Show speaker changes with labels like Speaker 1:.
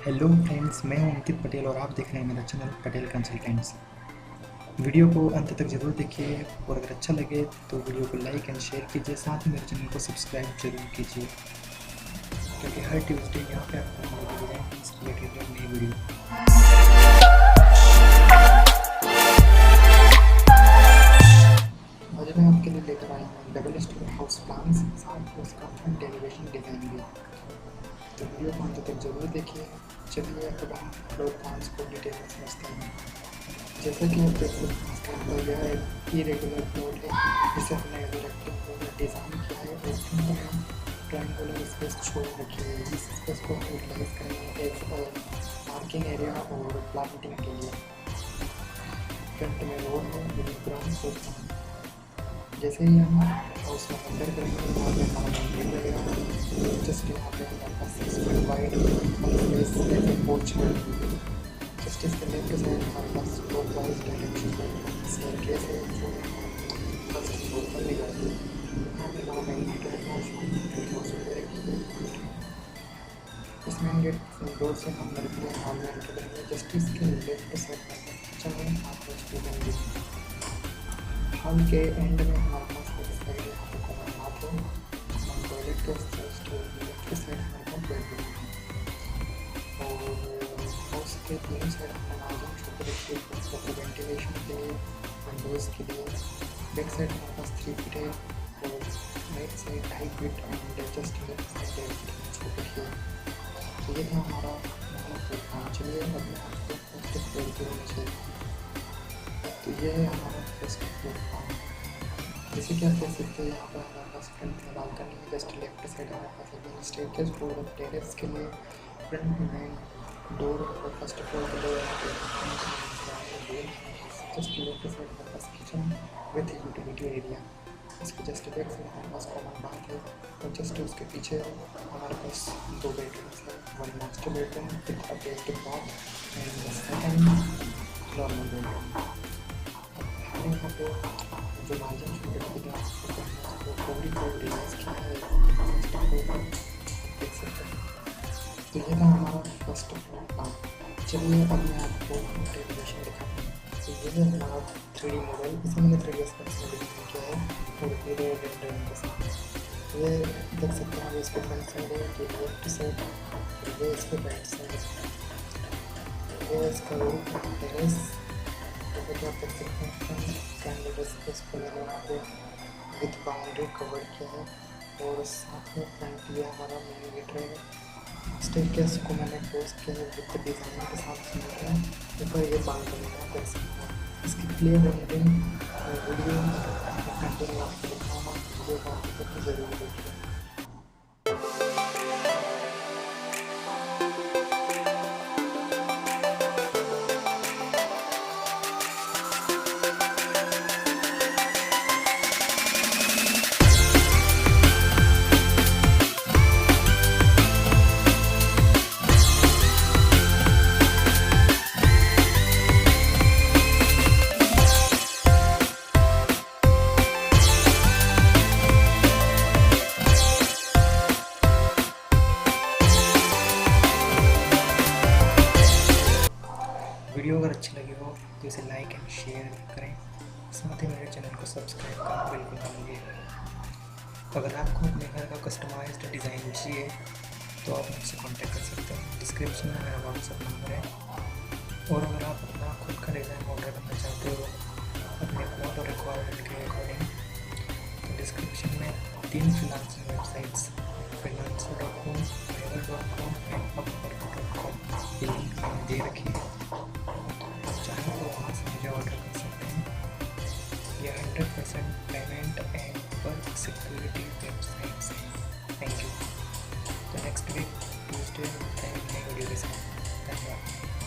Speaker 1: Hello friends, मैं हूं अंकित पटेल और आप देख रहे हैं मेरा चैनल पटेल कंसल्टेंट्स। वीडियो को अंत तक ज़रूर देखिए और अगर अच्छा लगे तो वीडियो को लाइक एंड शेयर कीजिए, साथ ही मेरे चैनल को सब्सक्राइब जरूर कीजिए क्योंकि हर ट्यूसडे यहाँ पे आपको मिलेगी डिज़ाइन से रिलेटेड नई वीडियो। आज मैं आपके लिए लेकर आया हूँ डबल स्टोर हाउस प्लान्स, साथ में उसका फ्रंट एलिवेशन डिज़ाइन भी। तो वीडियो को अंत तक जरूर देखिए। चलिए अब हम फ्लोर प्लान्स को डिटेल में समझते हैं। जैसा कि आप देख सकते हैं स्क्रीन पर, यह एक इरेगुलर प्लॉट है जिसे हमने रेक्टेंगुलर डिज़ाइन किया है और इसमें हम ट्रायंगुलर स्पेस छोड़ रखी है। इस स्पेस को हम यूटिलाइज करेंगे एज पार्किंग एरिया और प्लांटिंग के लिए। फ्रंट में रोड है, ग्राउंड फ्लोर। जैसे ही हम हाउस में अंदर करेंगे वहाँ पे हमारा मंदिर लगेगा। जस्ट यहाँ पे हमारे पास 6 फीट वाइड स्पेस है पोर्च है। जस्ट इसके लेफ्ट साइड हमारे पास क्लॉकवाइज डायरेक्शन में स्टेयरकेस है जो फर्स्ट फ्लोर पर ले जाती है। यहाँ पे हमारा मेन गेट है, इस मेन गेट डोर से हम अपने हॉल में एंटर करेंगे। जस्ट इसके लेफ्ट साइड में चलें आप देखेंगे हॉल के एंड में हमारे पास एक साइड यहाँ पे कॉमन बाथरूम, टॉयलेट के जस्ट लेफ्ट के साइड हमारे पास बेडरूम है और हाउस के तीनों साइड हमने मार्जिन छोटे रखे वेंटिलेशन के लिए, विंडोज़ के लिए। बैक साइड हमारे पास 3 फीट है और right side 2.5 feet and just left side 1.5 feet छोटे है। तो ये था हमारा फ्लोर प्लान। चलिए अब मैं आपको फर्स्ट फ्लोर के होना चाहिए। तो ये है हमारा फर्स्ट फ्लोर प्लान। जैसे कि आप देख सकते हैं यहाँ पर हमारे पास फ्रंट में बालकनी है। जस्ट लेफ्ट साइड हमारे पास एक स्टेयरकेस डोर टेरेस के लिए, फ्रंट में डोर और फर्स्ट फ्लोर के लिए जस्ट लेफ्ट साइड हमारे पास किचन विथ यूटिलिटी एरिया। इसके जस्ट बैक साइड हमारे पास कॉमन बाथ है और जस्ट उसके पीछे हमारे पास 2 बेडरूम्स है, 1 master bedroom with attached bath and second normal bedroom. यहाँ पे जो मार्जिन छोटे छोटे उसको पूरी को रिलाइज किया है, देख सकते हैं। तो ये था हमारा फर्स्ट फ्लोर प्लान। चलिए अब मैं आपको एलिवेशन दिखाता हूँ। तो ये है हमारा 3D मॉडल, इसे मैंने 3D स्पेस में डिज़ाइन किया है और पूरे रेंडरिंग के साथ। ये देख सकते हैं इसके फ्रंट साइड है, ये लेफ्ट साइड, ये इसके राइट साइड है, ये इसका रूफ टेरेस। जैसे कि आप देख सकते हैं ट्रायंगुलर स्पेस को मैंने यहाँ पे विथ बाउंड्री कवर किया है और साथ में फ्रंट ये हमारा मेन गेट रहेगा। स्टेयरकेस को मैंने क्लोज किया है विथ डिज़ाइन के साथ मिल रहा है। ऊपर ये बालकनी है, देख सकते हैं। इसकी क्लियर रेंडरिंग वीडियो कंटिन्यू आपको दिखाऊंगा, वीडियो को आपको ज़रूर देखिए। वीडियो अगर अच्छी लगी हो तो इसे लाइक एंड शेयर करें, साथ ही मेरे चैनल को सब्सक्राइब करना बिल्कुल ना भूलिए। अगर आपको अपने घर का कस्टमाइज्ड डिज़ाइन चाहिए तो आप मुझसे कांटेक्ट कर सकते हैं। डिस्क्रिप्शन में मेरा व्हाट्सएप नंबर है और अगर आप अपना खुद का डिज़ाइन ऑर्डर करना चाहते हो अपने वॉल और रिक्वायरमेंट के अकॉर्डिंग तो डिस्क्रिप्शन में 3 freelancing websites freelancer.com, fiverr.com and upwork.com ये लिंक मैंने दे रखी है। चाहे तो वहाँ से मुझे ऑर्डर कर सकते हैं। यह 100% payment and work security websites हैं। Thank you. तो नेक्स्ट वीक ट्यूसडे नई वीडियो के साथ। धन्यवाद।